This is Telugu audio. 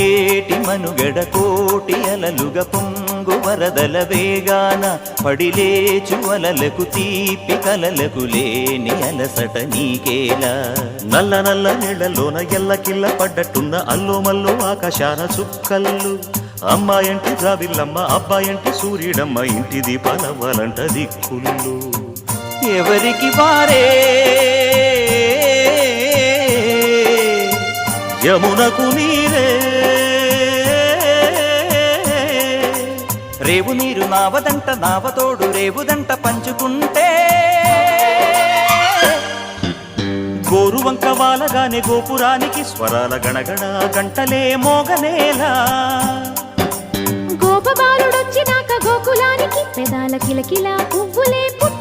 పొంగేటి మనుగడ కోటి అలలుగా పొంగు వరదల వేగాన పడిలేచు అలలకు తీపి కలలకు లేని అలసట నీకేలా నల్ల నల్ల నీళ్లలోన ఎల్లకిల్ల పడ్డట్టున్న అల్లో మల్లో ఆకాశాన చుక్కల్లు అమ్మాయంటి జాబిల్లమ్మ అబ్బాయంటి సూర్యుడమ్మ ఇంటి దీపాలవ్వాలంట దిక్కులు ఎవరికి వారే యమునకు నీరే రేవు నీరు నావదంట నావతోడు రేవుదంట పంచుకుంటే గోరువంక వాలగానే గోపురానికి స్వరాల గణగణ గంటలే మోగనేలా గోపబాలుడొచ్చినాక గోకులానికి పెదాల కిలకిల పువ్వులే పుట్ట